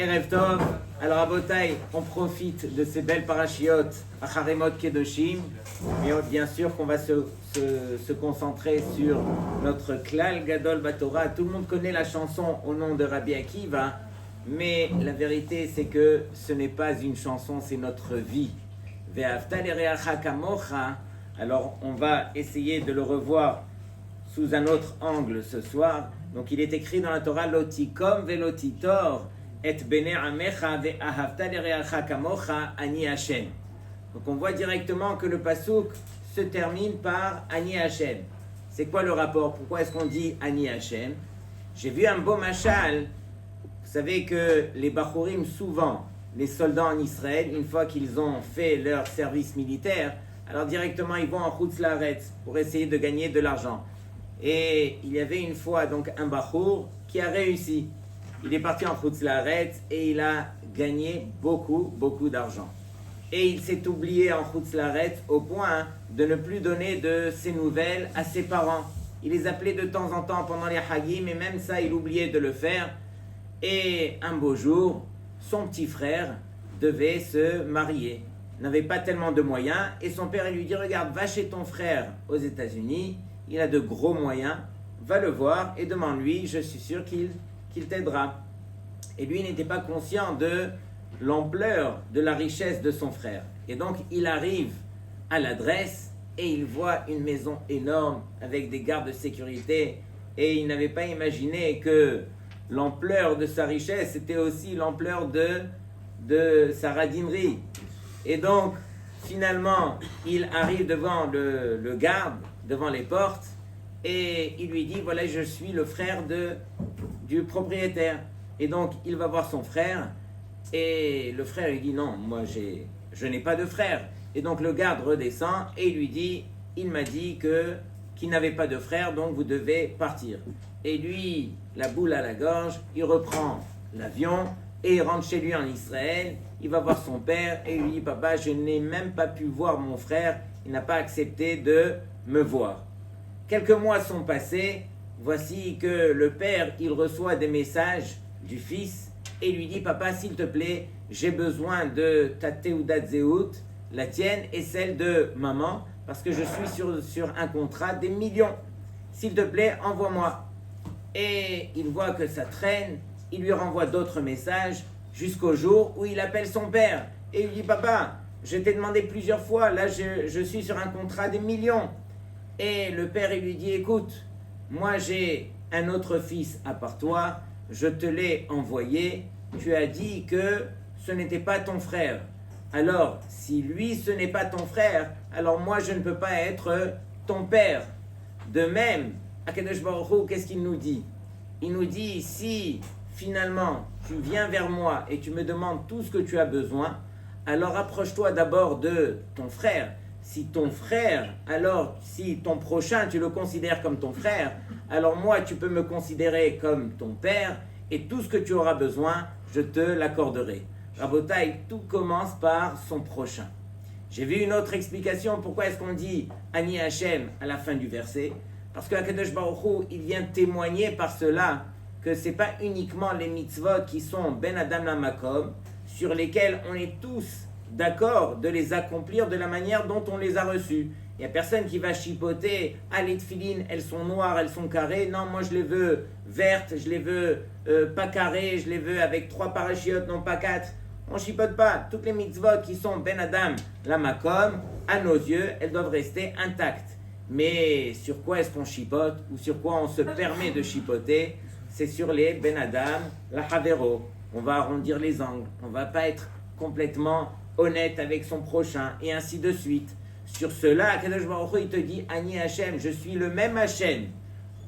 Erev Tov. Alors à Botaï, on profite de ces belles parachiotes à Haremot Kedoshim, mais bien sûr qu'on va se concentrer sur notre Klal Gadol Batorah. Tout le monde connaît la chanson au nom de Rabbi Akiva, mais la vérité c'est que ce n'est pas une chanson, c'est notre vie. Ve'afta l'ereacha kamocha. Alors on va essayer de le revoir sous un autre angle ce soir. Donc il est écrit dans la Torah Lotikom velotitor et bene amecha ve'ahavta l'ereacha kamocha ani Hashem. Donc on voit directement que le pasuk se termine par Ani Hashem. C'est quoi le rapport? Pourquoi est-ce qu'on dit Ani Hashem? J'ai vu un beau machal. Vous savez que les Bachurim, souvent, les soldats en Israël, une fois qu'ils ont fait leur service militaire, alors directement ils vont en Chutz Laaretz pour essayer de gagner de l'argent. Et il y avait une fois donc un Bachur qui a réussi. Il est parti en Chutz Laaretz et il a gagné beaucoup d'argent. Et il s'est oublié en Chutz Laaretz au point de ne plus donner de ses nouvelles à ses parents. Il les appelait de temps en temps pendant les Hagim, et même ça, il oubliait de le faire. Et un beau jour, son petit frère devait se marier. Il n'avait pas tellement de moyens, et son père il lui dit, regarde, va chez ton frère aux États-Unis, il a de gros moyens, va le voir et demande-lui, je suis sûr qu'il t'aidera. Et lui n'était pas conscient de l'ampleur de la richesse de son frère. Et donc il arrive à l'adresse et il voit une maison énorme avec des gardes de sécurité, et il n'avait pas imaginé que l'ampleur de sa richesse était aussi l'ampleur de sa radinerie. Et donc finalement il arrive devant le garde, devant les portes, et il lui dit, voilà, je suis le frère du propriétaire. Et donc il va voir son frère. Et le frère lui dit, non, moi je n'ai pas de frère. Et donc le garde redescend et il lui dit, il m'a dit qu'il n'avait pas de frère, donc vous devez partir. Et lui, la boule à la gorge, il reprend l'avion et il rentre chez lui en Israël. Il va voir son père et il lui dit, papa, je n'ai même pas pu voir mon frère, il n'a pas accepté de me voir. Quelques mois sont passés, voici que le père, il reçoit des messages du fils, et lui dit, papa, s'il te plaît, j'ai besoin de ta Teudat Zehout, la tienne et celle de maman, parce que je suis sur un contrat des millions. S'il te plaît, envoie-moi. Et il voit que ça traîne, il lui renvoie d'autres messages, jusqu'au jour où il appelle son père. Et il lui dit, papa, je t'ai demandé plusieurs fois, là je suis sur un contrat des millions. Et le père, il lui dit, écoute, moi j'ai un autre fils à part toi, je te l'ai envoyé, tu as dit que ce n'était pas ton frère. Alors, si lui, ce n'est pas ton frère, alors moi, je ne peux pas être ton père. De même, Akadosh Baruch Hu, qu'est-ce qu'il nous dit? Il nous dit, si finalement, tu viens vers moi et tu me demandes tout ce que tu as besoin, alors approche-toi d'abord de ton frère. Si ton frère, alors si ton prochain, tu le considères comme ton frère, alors moi, tu peux me considérer comme ton père, et tout ce que tu auras besoin, je te l'accorderai. Rabotaï, tout commence par son prochain. J'ai vu une autre explication, pourquoi est-ce qu'on dit Ani Hashem à la fin du verset? Parce que Akadosh Baruch Hu, il vient témoigner par cela que ce n'est pas uniquement les mitzvot qui sont Ben Adam la Makom, sur lesquels on est tous d'accord de les accomplir de la manière dont on les a reçus. Il n'y a personne qui va chipoter, ah les tefilines, elles sont noires, elles sont carrées, non, moi je les veux vertes, je les veux pas carrées, je les veux avec 3 parachiotes, non pas 4. On ne chipote pas. Toutes les mitzvot qui sont Ben Adam, la Makom, à nos yeux, elles doivent rester intactes. Mais sur quoi est-ce qu'on chipote, ou sur quoi on se permet de chipoter? C'est sur les Ben Adam, la Havero. On va arrondir les angles, on ne va pas être complètement honnête avec son prochain, et ainsi de suite. Sur cela, Akadosh Baruch Hu, il te dit, Ani Hashem, je suis le même Hashem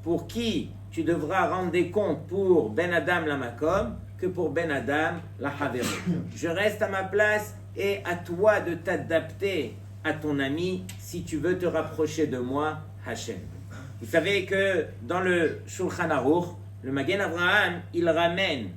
pour qui tu devras rendre des comptes pour Ben Adam la Makom que pour Ben Adam la Havero. Je reste à ma place et à toi de t'adapter à ton ami si tu veux te rapprocher de moi, Hashem. Vous savez que dans le Shulchan Aruch, le Magen Avraham, il ramène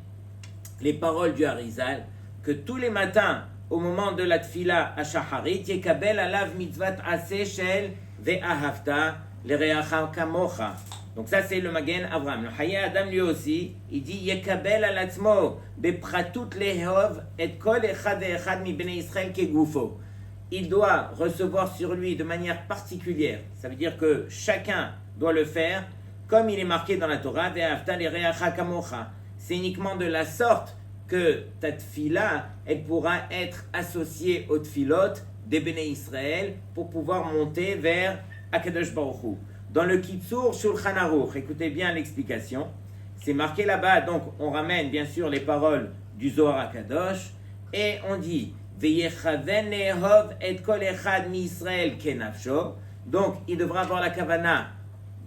les paroles du Harizal que tous les matins, au moment de la tfila à Shacharit, Yekabel alav mitzvat aseh shel ve'ahavta l'ereacha kamocha. Donc ça c'est le Magen Avraham. Le Hayya Adam lui aussi, il dit Yekabel al atzmo bepratut lehov et kol echad ve'echad mi bnei Israël kegufo. Il doit recevoir sur lui de manière particulière. Ça veut dire que chacun doit le faire comme il est marqué dans la Torah. Ve'afta l'ereacha kamocha. C'est uniquement de la sorte que ta tfila, elle pourra être associée aux tfilot des Béné Israël pour pouvoir monter vers Akadosh Baruch Hu. Dans le Kitzur Shulchan Aruch, écoutez bien l'explication, c'est marqué là-bas, donc on ramène bien sûr les paroles du Zohar Akadosh, et on dit Veyechaven lehov et kol echad mi Israël kenafsho. Donc il devra avoir la kavana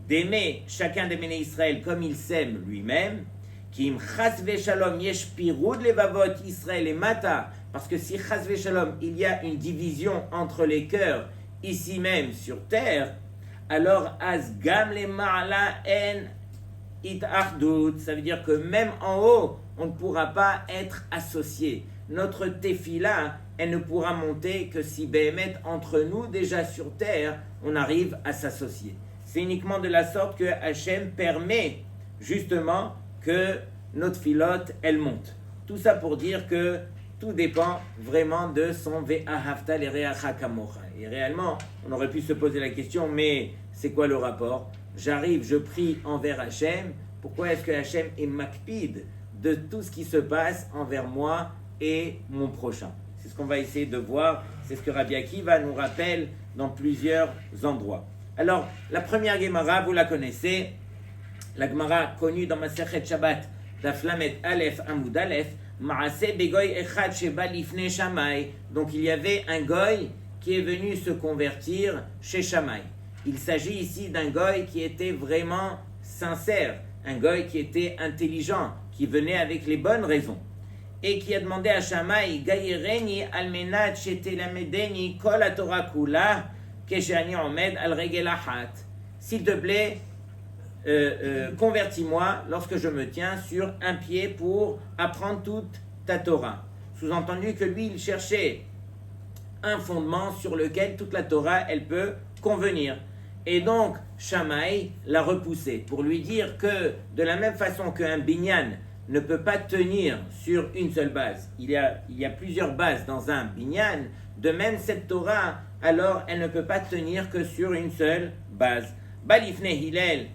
d'aimer chacun des Béné Israël comme il s'aime lui-même. Kim chas veshalom yesh pirud levavot Israël et mata, parce que si chas veshalom il y a une division entre les cœurs ici même sur terre, alors asgam le ma'ala en it achdut, ça veut dire que même en haut on ne pourra pas être associé. Notre tefila, elle ne pourra monter que si Béhémet entre nous déjà sur terre on arrive à s'associer. C'est uniquement de la sorte que Hachem permet justement que notre filote, elle monte. Tout ça pour dire que tout dépend vraiment de son ve'ahavta l'ereacha kamocha. Et réellement, on aurait pu se poser la question, mais c'est quoi le rapport? J'arrive, je prie envers Hachem. Pourquoi est-ce que Hachem est makpid de tout ce qui se passe envers moi et mon prochain? C'est ce qu'on va essayer de voir. C'est ce que Rabbi Akiva nous rappelle dans plusieurs endroits. Alors, la première Gemara, vous la connaissez. La Gemara connue dans Masechet Shabbat, Daf Lamed Aleph Amud Aleph, Maaseh begoy echad sheba lifnei Shammai. Donc il y avait un goy qui est venu se convertir chez Shammai. Il s'agit ici d'un goy qui était vraiment sincère, un goy qui était intelligent, qui venait avec les bonnes raisons, et qui a demandé à Shammai, Gayireni almenat shetelamedeni kol haTorah kula keshani omed al regel achat. S'il te plaît, convertis-moi lorsque je me tiens sur un pied pour apprendre toute ta Torah. Sous-entendu que lui, il cherchait un fondement sur lequel toute la Torah, elle peut convenir. Et donc, Shammai l'a repoussé pour lui dire que de la même façon qu'un binyan ne peut pas tenir sur une seule base, il y a plusieurs bases dans un binyan, de même cette Torah, alors elle ne peut pas tenir que sur une seule base. Balifne Hillel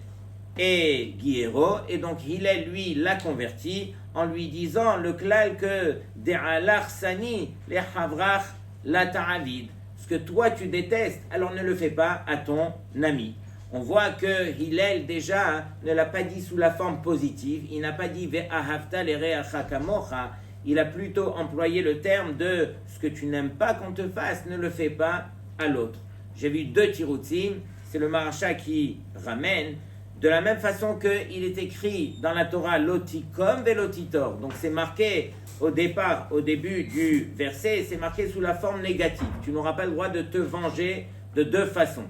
et Guillero, et donc Hillel lui l'a converti en lui disant le klal que de'alach sani le havrach la ta'avid, ce que toi tu détestes, alors ne le fais pas à ton ami. On voit que Hillel déjà ne l'a pas dit sous la forme positive, il n'a pas dit ve'ahavta l'ereacha kamocha, il a plutôt employé le terme de ce que tu n'aimes pas qu'on te fasse, ne le fais pas à l'autre. J'ai vu deux tiroutim, c'est le Maharsha qui ramène. De la même façon qu'il est écrit dans la Torah lotikom velotitor, donc c'est marqué au départ, au début du verset, c'est marqué sous la forme négative. Tu n'auras pas le droit de te venger de deux façons.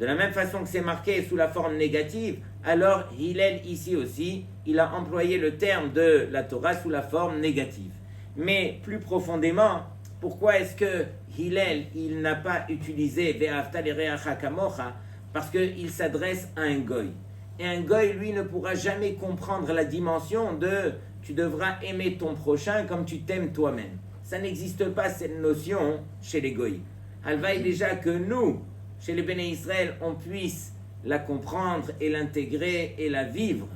De la même façon que c'est marqué sous la forme négative, alors Hillel ici aussi, il a employé le terme de la Torah sous la forme négative. Mais plus profondément, pourquoi est-ce que Hillel, il n'a pas utilisé ve'ahavta l'ereacha kamocha? Parce qu'il s'adresse à un goy. Et un goy, lui, ne pourra jamais comprendre la dimension de « tu devras aimer ton prochain comme tu t'aimes toi-même ». Ça n'existe pas, cette notion, chez les goy. Halvaï déjà que nous, chez les Béné Israël, on puisse la comprendre et l'intégrer et la vivre.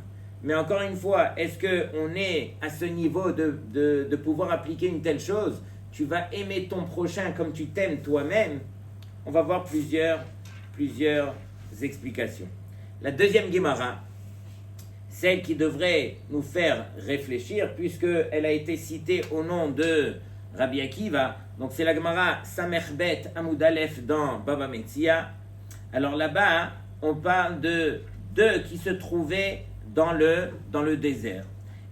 Mais encore une fois, est-ce qu'on est à ce niveau de pouvoir appliquer une telle chose? Tu vas aimer ton prochain comme tu t'aimes toi-même. On va voir plusieurs explications. La deuxième Gemara, celle qui devrait nous faire réfléchir, puisqu'elle a été citée au nom de Rabbi Akiva, donc c'est la Gemara Samerbet Amud Aleph dans Baba Metzia. Alors là-bas, on parle de deux qui se trouvaient dans le désert.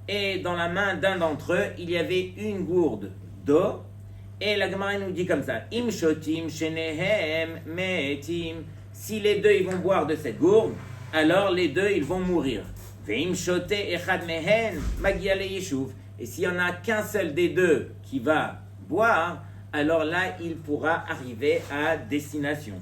Et dans la main d'un d'entre eux, il y avait une gourde d'eau. Et la Gemara nous dit comme ça, Im shotim shenehem me'etim. Si les deux ils vont boire de cette gourde, alors les deux ils vont mourir. Ve'im shote echad mehen magia le yeshuv. Et s'il n'y en a qu'un seul des deux qui va boire, alors là il pourra arriver à destination.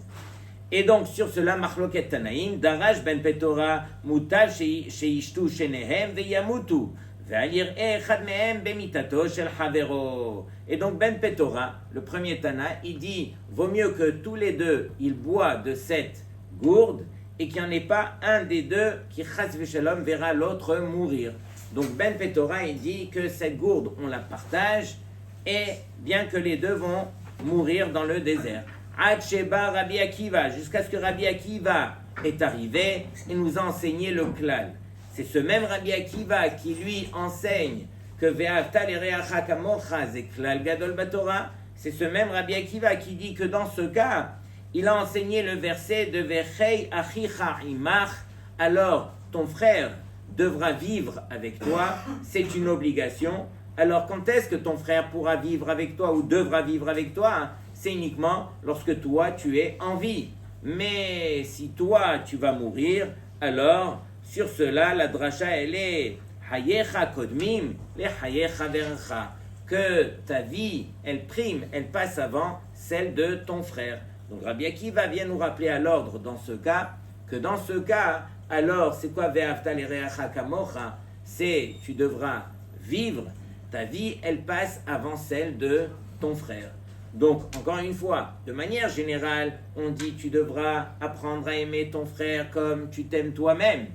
Et donc, sur cela, Machloket Tanaïm, Darash ben Petora, Mutal sheishtu shenehem veyamutu, ve'alir echad mehem bemitato shel havero. Et donc, Ben Petora, le premier Tana, il dit, vaut mieux que tous les deux, ils boivent de cette gourde, et qu'il n'y en ait pas un des deux qui, chas v'shalom, verra l'autre mourir. Donc, Ben Petora, il dit que cette gourde, on la partage, et bien que les deux vont mourir dans le désert. Ad Sheba Rabbi Akiva, jusqu'à ce que Rabbi Akiva est arrivé et nous a enseigné le klal. C'est ce même Rabbi Akiva qui lui enseigne que Ve'avta l'ereacha kamocha c'est klal gadol batora. C'est ce même Rabbi Akiva qui dit que dans ce cas, il a enseigné le verset de Vechei achicha imach, alors ton frère devra vivre avec toi, c'est une obligation. Alors quand est-ce que ton frère pourra vivre avec toi ou devra vivre avec toi? C'est uniquement lorsque toi tu es en vie. Mais si toi tu vas mourir, alors sur cela la dracha elle est hayecha kodmim le hayecha vercha, que ta vie elle prime, elle passe avant celle de ton frère. Donc Rabbi Akiva vient nous rappeler à l'ordre dans ce cas, que dans ce cas, alors c'est quoi ve'avta l'ereacha kamocha? C'est tu devras vivre, ta vie elle passe avant celle de ton frère. Donc, encore une fois, de manière générale, on dit tu devras apprendre à aimer ton frère comme tu t'aimes toi-même.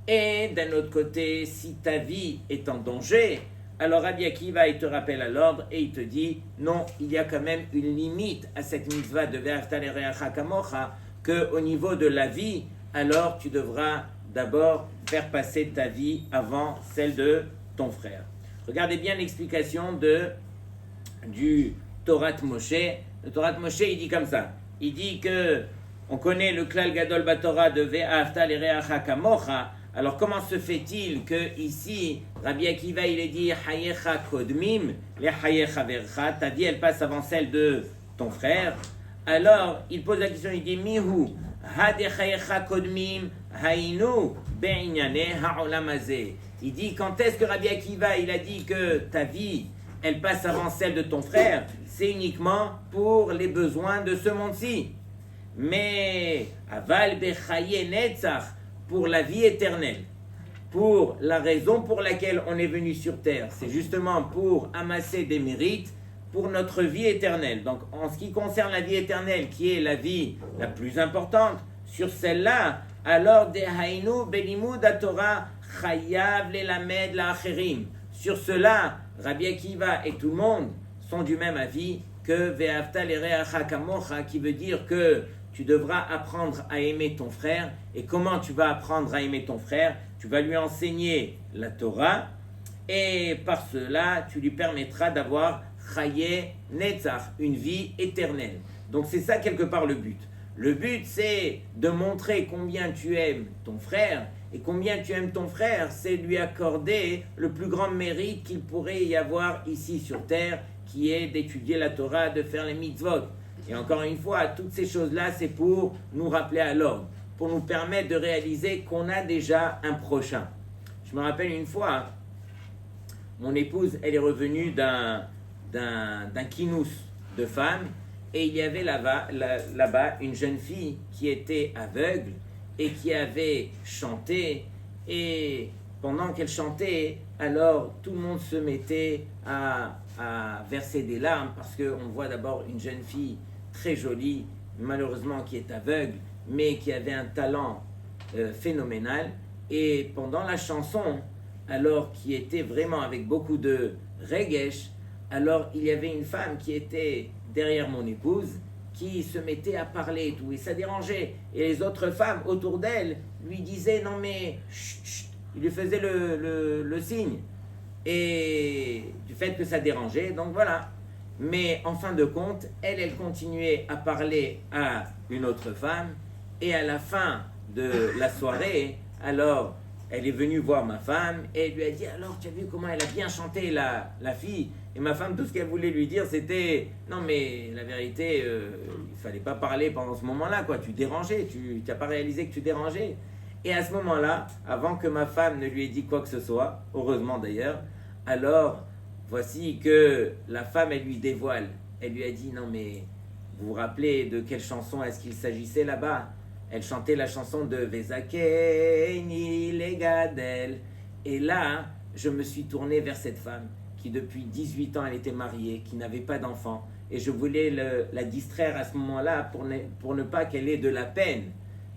Et d'un autre côté, si ta vie est en danger, alors Rabbi Akiva, il te rappelle à l'ordre et il te dit non, il y a quand même une limite à cette mitzvah de Ve'afta l'ereacha kamocha, qu'au niveau de la vie, alors tu devras d'abord faire passer ta vie avant celle de ton frère. Regardez bien l'explication du Torah Moshe. Le Torah Moshe, il dit comme ça. Il dit que on connaît le klal gadol batora de Ve'afta l'ereacha kamocha. Alors comment se fait-il que ici Rabbi Akiva il est dit hayecha kodmim le hayecha vercha, ta vie elle passe avant celle de ton frère. Alors il pose la question, il dit mihu hade hayecha kodmim hainu be'inyane ha'olam hazeh. Il dit quand est-ce que Rabbi Akiva il a dit que ta vie elle passe avant celle de ton frère? C'est uniquement pour les besoins de ce monde-ci. Mais aval bechaye netzach, pour la vie éternelle, pour la raison pour laquelle on est venu sur terre, c'est justement pour amasser des mérites pour notre vie éternelle. Donc en ce qui concerne la vie éternelle, qui est la vie la plus importante, sur celle-là, alors dehainu belimud haTorah chayav lelamed la'acherim. Sur cela, Rabbi Akiva et tout le monde sont du même avis que Ve'afta l'ereacha kamocha, qui veut dire que tu devras apprendre à aimer ton frère. Et comment tu vas apprendre à aimer ton frère? Tu vas lui enseigner la Torah, et par cela, tu lui permettras d'avoir chaye netzach, une vie éternelle. Donc c'est ça quelque part le but. Le but, c'est de montrer combien tu aimes ton frère, et combien tu aimes ton frère, c'est lui accorder le plus grand mérite qu'il pourrait y avoir ici sur terre, qui est d'étudier la Torah, de faire les mitzvot. Et encore une fois, toutes ces choses-là, c'est pour nous rappeler à l'ordre, pour nous permettre de réaliser qu'on a déjà un prochain. Je me rappelle une fois, mon épouse, elle est revenue d'un kinous de femmes, et il y avait là-bas une jeune fille qui était aveugle et qui avait chanté, et pendant qu'elle chantait, alors tout le monde se mettait à verser des larmes, parce qu'on voit d'abord une jeune fille très jolie, malheureusement qui est aveugle, mais qui avait un talent phénoménal. Et pendant la chanson, alors qui était vraiment avec beaucoup de regesh, alors il y avait une femme qui était derrière mon épouse, qui se mettait à parler et tout, et ça dérangeait. Et les autres femmes autour d'elle lui disaient non mais chut, chut. Il lui faisait le signe, et du fait que ça dérangeait, donc voilà. Mais en fin de compte, elle continuait à parler à une autre femme, et à la fin de la soirée, alors elle est venue voir ma femme, et elle lui a dit alors tu as vu comment elle a bien chanté la fille? Et ma femme, tout ce qu'elle voulait lui dire, c'était non mais la vérité, il fallait pas parler pendant ce moment-là, quoi. Tu dérangeais, tu n'as pas réalisé que tu dérangeais. Et à ce moment-là, avant que ma femme ne lui ait dit quoi que ce soit, heureusement d'ailleurs, alors voici que la femme, elle lui dévoile. Elle lui a dit non mais Vous vous rappelez de quelle chanson est-ce qu'il s'agissait là-bas? Elle chantait la chanson de Vezakeni Legadel. Et là, je me suis tourné vers cette femme qui depuis 18 ans, elle était mariée, qui n'avait pas d'enfant. Et je voulais la distraire à ce moment-là pour ne pas qu'elle ait de la peine.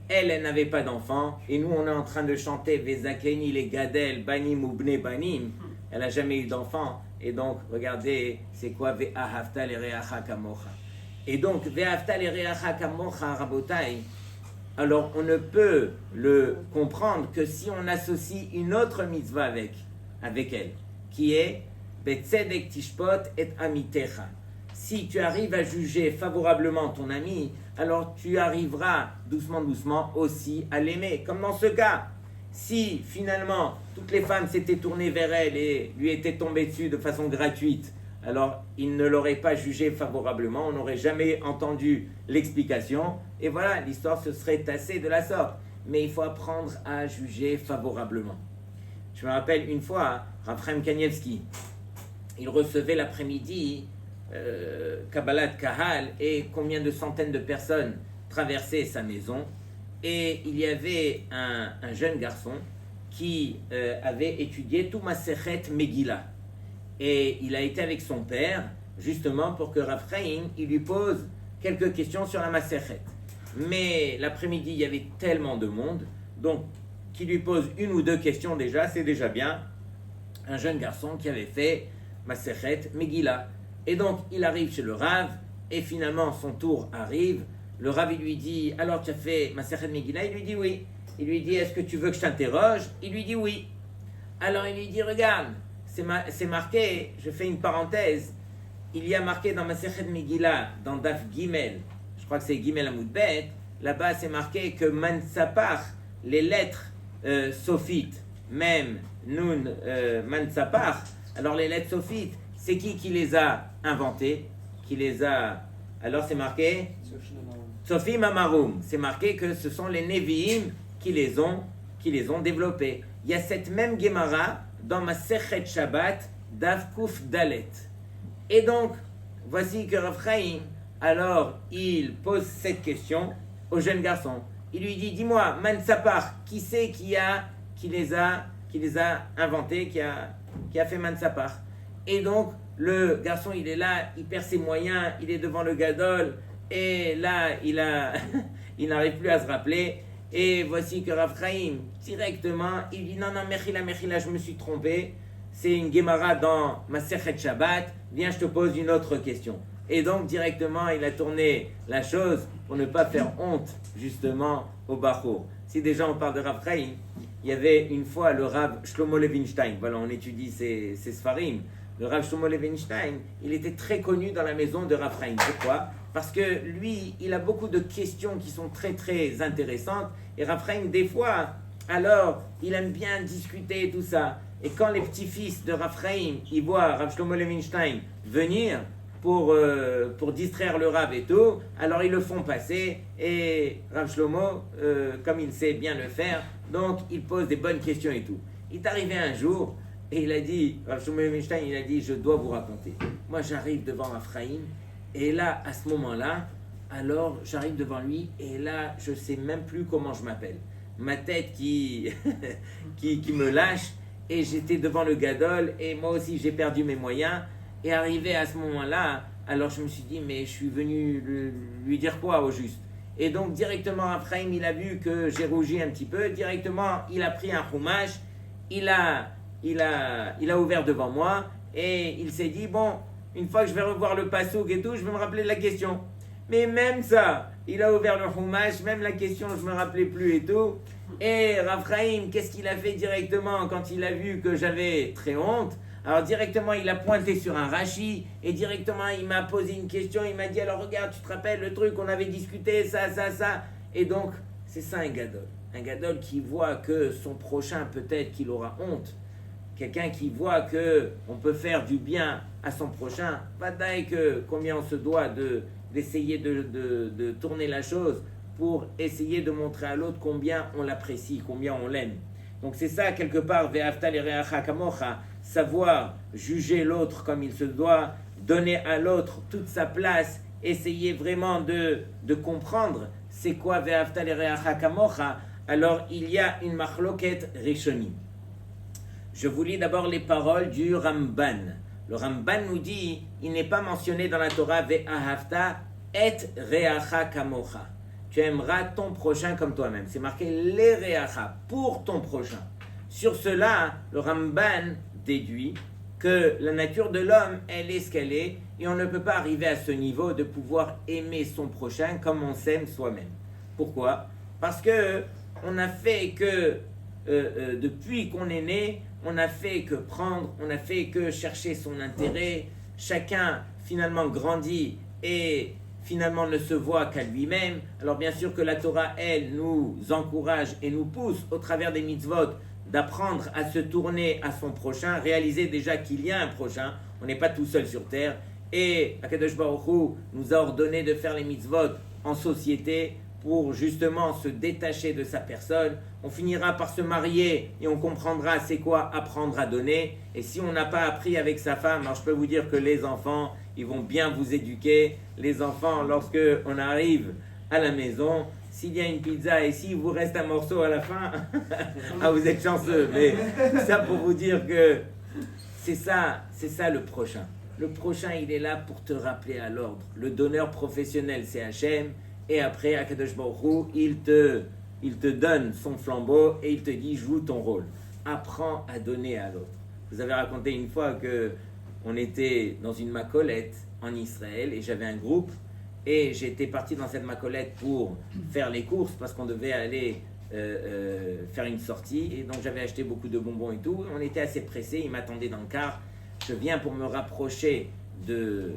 Elle n'avait pas d'enfant. Et nous, on est en train de chanter Vezakeni Legadel, Banim ou Bne Banim. Elle n'a jamais eu d'enfant. Et donc, regardez, c'est quoi Ve'ahavta l'ereacha kamocha. Et donc, Ve'ahavta l'ereacha kamocha, Rabotai. Alors, on ne peut le comprendre que si on associe une autre mitzvah avec elle, qui est Betzedek tishpot et amitecha. Si tu arrives à juger favorablement ton ami, alors tu arriveras doucement aussi à l'aimer. Comme dans ce cas, si finalement toutes les femmes s'étaient tournées vers elle et lui étaient tombées dessus de façon gratuite, alors il ne l'aurait pas jugé favorablement, on n'aurait jamais entendu l'explication, et voilà, l'histoire se serait tassée de la sorte. Mais il faut apprendre à juger favorablement. Je me rappelle une fois, Raphaël Kanievski, il recevait l'après-midi Kabbalat Kahal, et combien de centaines de personnes traversaient sa maison, et il y avait un jeune garçon qui avait étudié tout Masechet Megillah. Et il a été avec son père, justement pour que Rav Chaim, il lui pose quelques questions sur la Masechet. Mais l'après-midi, il y avait tellement de monde, donc qu'il lui pose une ou deux questions déjà, c'est déjà bien. Un jeune garçon qui avait fait Masechet Megillah. Et donc, il arrive chez le Rav, et finalement, son tour arrive. Le Rav, il lui dit, alors tu as fait Masechet Megillah? Il lui dit oui. Il lui dit, est-ce que tu veux que je t'interroge? Il lui dit oui. Alors, il lui dit, regarde, c'est marqué, je fais une parenthèse, il y a marqué dans Masechet Megillah, dans Daf Gimel, je crois que c'est Gimel Amud Bet, là-bas c'est marqué que Mansapar, les lettres sophites, même Nun Mansapar, alors les lettres sophites, c'est qui les a inventées, alors c'est marqué Sophim Amarum, c'est marqué que ce sont les Nevi'im qui les ont développées. Il y a cette même Gemara dans Masechet Shabbat, Daf Kuf Dalet. Et donc, voici que Rav Chaim, alors, il pose cette question au jeune garçon. Il lui dit, dis-moi, Mansapar, qui c'est qui les a inventés, qui a fait Mansapar? Et donc, le garçon, il est là, il perd ses moyens, il est devant le gadol, et là, il n'arrive plus à se rappeler. Et voici que Rav Chaim, directement, il dit, non, Mechila, je me suis trompé. C'est une Gemara dans Masechet Shabbat. Viens, je te pose une autre question. Et donc, directement, il a tourné la chose pour ne pas faire honte, justement, au Bachour. Si déjà on parle de Rav Chaim, il y avait une fois le Rav Shlomo Levinstein. Voilà, on étudie ses Sfarim. Le Rav Shlomo Levinstein, il était très connu dans la maison de Rav Chaim. Pourquoi? Parce que lui, il a beaucoup de questions qui sont très très intéressantes. Et Rav Chaim, des fois, alors, il aime bien discuter et tout ça. Et quand les petits-fils de Rav Chaim, ils voient Rav Shlomo Levinstein venir pour distraire le Rav et tout, alors ils le font passer. Et Rav Shlomo, comme il sait bien le faire, donc il pose des bonnes questions et tout. Il est arrivé un jour et il a dit, Rav Shlomo Levinstein, il a dit, je dois vous raconter. Moi, j'arrive devant Rav Chaim. Et là, à ce moment-là, alors j'arrive devant lui et là, je ne sais même plus comment je m'appelle. Ma tête qui me lâche et j'étais devant le gadol et moi aussi j'ai perdu mes moyens. Et arrivé à ce moment-là, alors je me suis dit, mais je suis venu lui dire quoi au juste? Et donc directement, Raphaël, il a vu que j'ai rougi un petit peu. Directement, il a pris un chumash, il a ouvert devant moi et il s'est dit, bon, une fois que je vais revoir le pasouk et tout, je vais me rappeler de la question. Mais même ça, il a ouvert le chumash, même la question, je ne me rappelais plus et tout. Et Raphaël, qu'est-ce qu'il a fait directement quand il a vu que j'avais très honte? Alors directement, il a pointé sur un Rashi et directement, il m'a posé une question. Il m'a dit, alors regarde, tu te rappelles le truc, on avait discuté, ça. Et donc, c'est ça un gadol. Un gadol qui voit que son prochain, peut-être qu'il aura honte. Quelqu'un qui voit qu'on peut faire du bien à son prochain. Pas d'ailleurs que combien on se doit d'essayer de tourner la chose pour essayer de montrer à l'autre combien on l'apprécie, combien on l'aime. Donc c'est ça, quelque part, ve'afta l'ereacha kamocha, savoir juger l'autre comme il se doit, donner à l'autre toute sa place essayer vraiment de comprendre c'est quoi Ve'ahavta l'ereacha kamocha, alors il y a une machloket rishonim. Je vous lis d'abord les paroles du Ramban. Le Ramban nous dit, il n'est pas mentionné dans la Torah Ve'ahavta et reacha kamocha. Tu aimeras ton prochain comme toi-même. C'est marqué les reacha, pour ton prochain. Sur cela, le Ramban déduit que la nature de l'homme, elle est ce qu'elle est, et on ne peut pas arriver à ce niveau de pouvoir aimer son prochain comme on s'aime soi-même. Pourquoi? Parce que on a fait que, depuis qu'on est né, on n'a fait que prendre, on n'a fait que chercher son intérêt. Chacun finalement grandit et finalement ne se voit qu'à lui-même. Alors bien sûr que la Torah, elle, nous encourage et nous pousse au travers des mitzvot d'apprendre à se tourner à son prochain, réaliser déjà qu'il y a un prochain, on n'est pas tout seul sur terre, et Akadosh Baruch Hu nous a ordonné de faire les mitzvot en société pour justement se détacher de sa personne. On finira par se marier et on comprendra c'est quoi apprendre à donner, et si on n'a pas appris avec sa femme, alors je peux vous dire que les enfants, ils vont bien vous éduquer. Les enfants, lorsque on arrive à la maison, s'il y a une pizza et s'il vous reste un morceau à la fin, ah, vous êtes chanceux. Mais ça pour vous dire que c'est ça le prochain. Le prochain, il est là pour te rappeler à l'ordre. Le donneur professionnel, c'est Hachem. Et après, Akadosh Baruch Hu, il te donne son flambeau et il te dit, joue ton rôle. Apprends à donner à l'autre. Vous avez raconté une fois que on était dans une macolette en Israël et j'avais un groupe. Et j'étais parti dans cette macolette pour faire les courses parce qu'on devait aller faire une sortie. Et donc j'avais acheté beaucoup de bonbons et tout. On était assez pressés, ils m'attendaient dans le car. Je viens pour me rapprocher de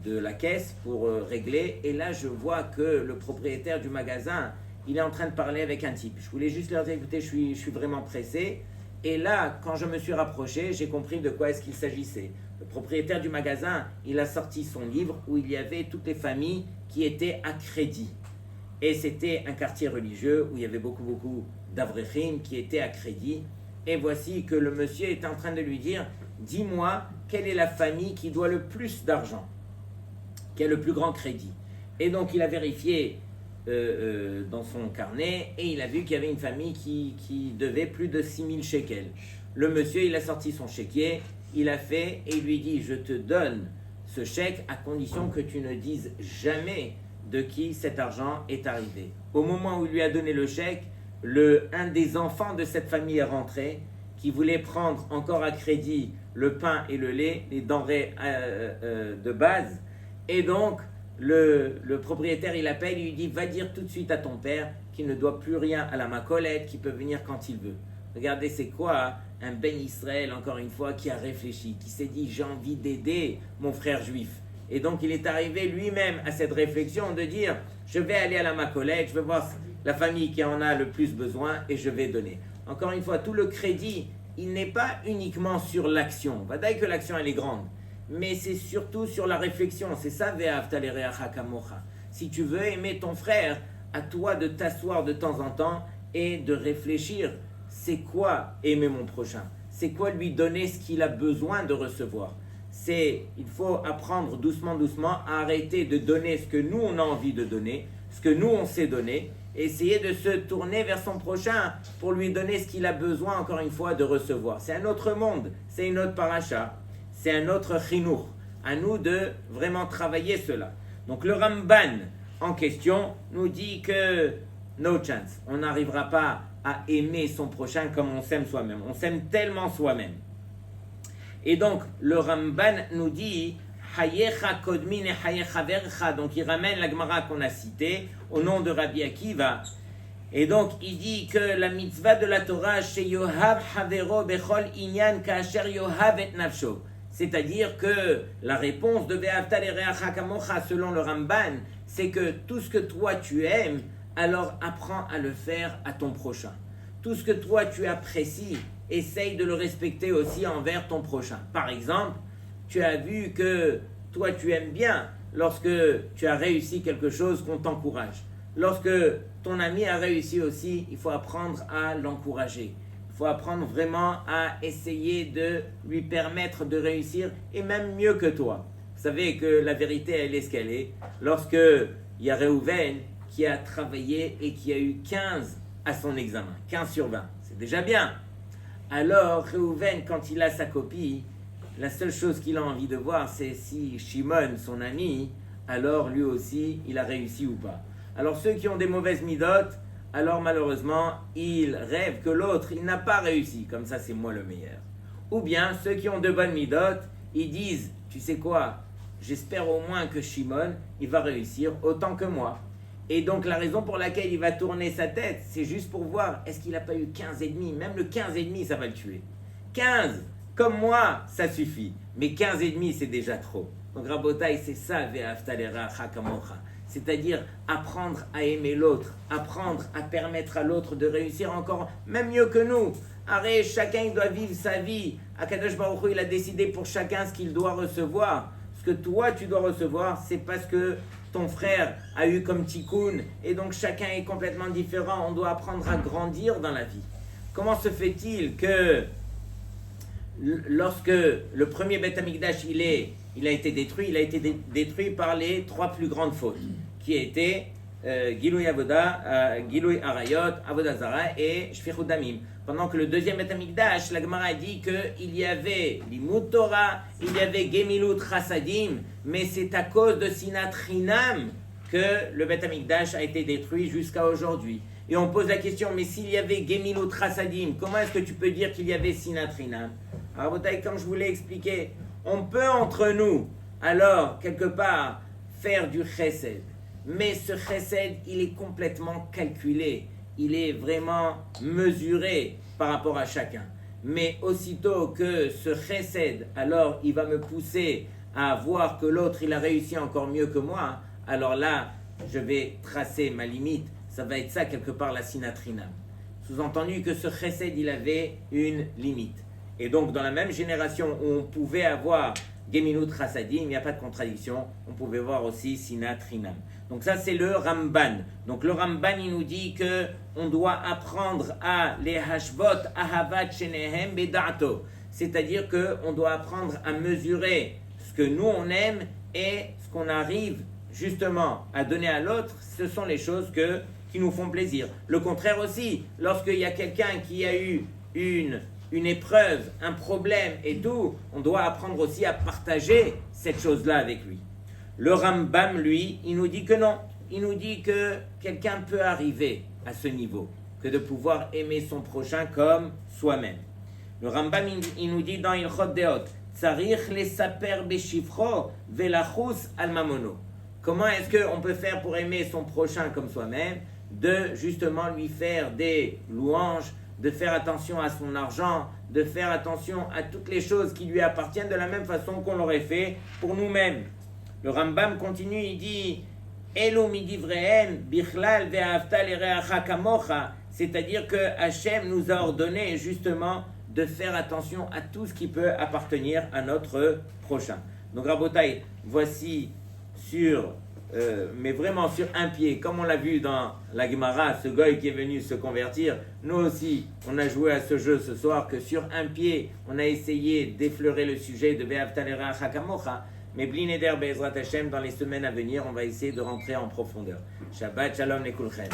la caisse pour régler. Et là, je vois que le propriétaire du magasin, il est en train de parler avec un type. Je voulais juste leur dire, écoutez, je suis vraiment pressé. Et là, quand je me suis rapproché, j'ai compris de quoi est-ce qu'il s'agissait. Le propriétaire du magasin, il a sorti son livre où il y avait toutes les familles qui étaient à crédit. Et c'était un quartier religieux où il y avait beaucoup d'avrechim qui étaient à crédit. Et voici que le monsieur est en train de lui dire, dis-moi, quelle est la famille qui doit le plus d'argent, qui a le plus grand crédit. Et donc il a vérifié dans son carnet et il a vu qu'il y avait une famille qui devait plus de 6000 shekels. Le monsieur, il a sorti son chéquier, il a fait et il lui dit, je te donne ce chèque à condition que tu ne dises jamais de qui cet argent est arrivé. Au moment où il lui a donné le chèque, un des enfants de cette famille est rentré, qui voulait prendre encore à crédit le pain et le lait, les denrées de base. Et donc, le propriétaire, il appelle, il lui dit, va dire tout de suite à ton père qu'il ne doit plus rien à la macolette, qu'il peut venir quand il veut. Regardez, c'est quoi un Ben Israël, encore une fois, qui a réfléchi, qui s'est dit, j'ai envie d'aider mon frère juif. Et donc, il est arrivé lui-même à cette réflexion de dire, je vais aller à la macolette, je vais voir la famille qui en a le plus besoin et je vais donner. Encore une fois, tout le crédit, il n'est pas uniquement sur l'action. Vadaï que l'action, elle est grande. Mais c'est surtout sur la réflexion. C'est ça, Ve'ahavta l'ereacha kamocha. Si tu veux aimer ton frère, à toi de t'asseoir de temps en temps et de réfléchir. C'est quoi aimer mon prochain? C'est quoi lui donner ce qu'il a besoin de recevoir? Il faut apprendre doucement à arrêter de donner ce que nous on a envie de donner, ce que nous on sait donner, et essayer de se tourner vers son prochain pour lui donner ce qu'il a besoin, encore une fois, de recevoir. C'est un autre monde, c'est une autre paracha, c'est un autre chinour. À nous de vraiment travailler cela. Donc le Ramban en question nous dit que no chance, on n'arrivera pas à aimer son prochain comme on s'aime soi-même. On s'aime tellement soi-même. Et donc, le Ramban nous dit Hayecha kodmin et hayecha vercha. Donc, il ramène la Gemara qu'on a citée au nom de Rabbi Akiva. Et donc, il dit que la mitzvah de la Torah, chez Yohav Havero Bechol Inyan Kasher Yohav et Nafsho. C'est-à-dire que la réponse de Ve'ahavta l'ereacha kamocha, selon le Ramban, c'est que tout ce que toi tu aimes, alors apprends à le faire à ton prochain. Tout ce que toi tu apprécies, essaye de le respecter aussi envers ton prochain. Par exemple, tu as vu que toi tu aimes bien lorsque tu as réussi quelque chose, qu'on t'encourage. Lorsque ton ami a réussi aussi, il faut apprendre à l'encourager. Il faut apprendre vraiment à essayer de lui permettre de réussir, et même mieux que toi. Vous savez que la vérité, elle est ce qu'elle est. Lorsque il y a Réhouven qui a travaillé et qui a eu 15 à son examen, 15 sur 20, c'est déjà bien. Alors Réhouven, quand il a sa copie, la seule chose qu'il a envie de voir, c'est si Shimon, son ami, alors lui aussi, il a réussi ou pas. Alors ceux qui ont des mauvaises midotes, alors malheureusement, ils rêvent que l'autre, il n'a pas réussi, comme ça c'est moi le meilleur. Ou bien ceux qui ont de bonnes midotes, ils disent, tu sais quoi, j'espère au moins que Shimon, il va réussir autant que moi. Et donc la raison pour laquelle il va tourner sa tête, c'est juste pour voir, est-ce qu'il n'a pas eu 15 et demi? Même le 15 et demi, ça va le tuer. 15, comme moi, ça suffit. Mais 15 et demi, c'est déjà trop. Donc Rabotai, c'est ça, Ve'ahavta l'iracha kamocha. C'est-à-dire apprendre à aimer l'autre, apprendre à permettre à l'autre de réussir encore, même mieux que nous. Arrête, chacun il doit vivre sa vie. Akadosh Baruch Hu, il a décidé pour chacun ce qu'il doit recevoir. Ce que toi tu dois recevoir, c'est parce que ton frère a eu comme tikkun, et donc chacun est complètement différent. On doit apprendre à grandir dans la vie. Comment se fait-il que lorsque le premier Beth Amikdash il a été détruit, il a été détruit par les 3 plus grandes fautes, qui étaient Gilouy Avoda, Gilouy Arayot, Avoda Zara et Shfichut Damim. Pendant que le deuxième Beth Amikdash, la Gemara dit qu'il y avait Limud Torah, il y avait Gemilut Chasadim, mais c'est à cause de Sinat Chinam que le Beth Amikdash a été détruit jusqu'à aujourd'hui. Et on pose la question, mais s'il y avait Gemilut Chasadim, comment est-ce que tu peux dire qu'il y avait Sinat Chinam? Alors, comme je vous l'ai expliqué, on peut entre nous, alors, quelque part, faire du chesed. Mais ce chesed, il est complètement calculé. Il est vraiment mesuré par rapport à chacun. Mais aussitôt que ce chesed, alors, il va me pousser à voir que l'autre, il a réussi encore mieux que moi, alors là, je vais tracer ma limite. Ça va être ça, quelque part, la sinatrinam. Sous-entendu que ce chesed, il avait une limite. Et donc, dans la même génération où on pouvait avoir Gemilut Chasadim, il n'y a pas de contradiction, on pouvait voir aussi Sinat Rinam. Donc ça, c'est le Ramban. Donc le Ramban, il nous dit que on doit apprendre à les Hashvot Ahavat Shenehem Bedato. C'est-à-dire qu'on doit apprendre à mesurer ce que nous, on aime et ce qu'on arrive justement à donner à l'autre. Ce sont les choses qui nous font plaisir. Le contraire aussi, lorsqu'il y a quelqu'un qui a eu une épreuve, un problème et tout, on doit apprendre aussi à partager cette chose-là avec lui. Le Rambam, lui, il nous dit que non. Il nous dit que quelqu'un peut arriver à ce niveau, que de pouvoir aimer son prochain comme soi-même. Le Rambam, il nous dit dans Ilchot Deot, Tzarich lesaper beshivcho velachus al mamono. Comment est-ce qu'on peut faire pour aimer son prochain comme soi-même? De justement lui faire des louanges, de faire attention à son argent, de faire attention à toutes les choses qui lui appartiennent de la même façon qu'on l'aurait fait pour nous-mêmes. Le Rambam continue, il dit Elu midivrehem bichlal ve'ahavta l'ereacha kamocha, c'est-à-dire que Hachem nous a ordonné justement de faire attention à tout ce qui peut appartenir à notre prochain. Donc Rabotai, voici mais vraiment sur un pied, comme on l'a vu dans la Gemara, ce goy qui est venu se convertir, nous aussi, on a joué à ce jeu ce soir, que sur un pied, on a essayé d'effleurer le sujet de Ve'ahavta l'ereacha kamocha, mais Blineder Be'ezrat Hashem, dans les semaines à venir, on va essayer de rentrer en profondeur. Shabbat Shalom Lekulchem.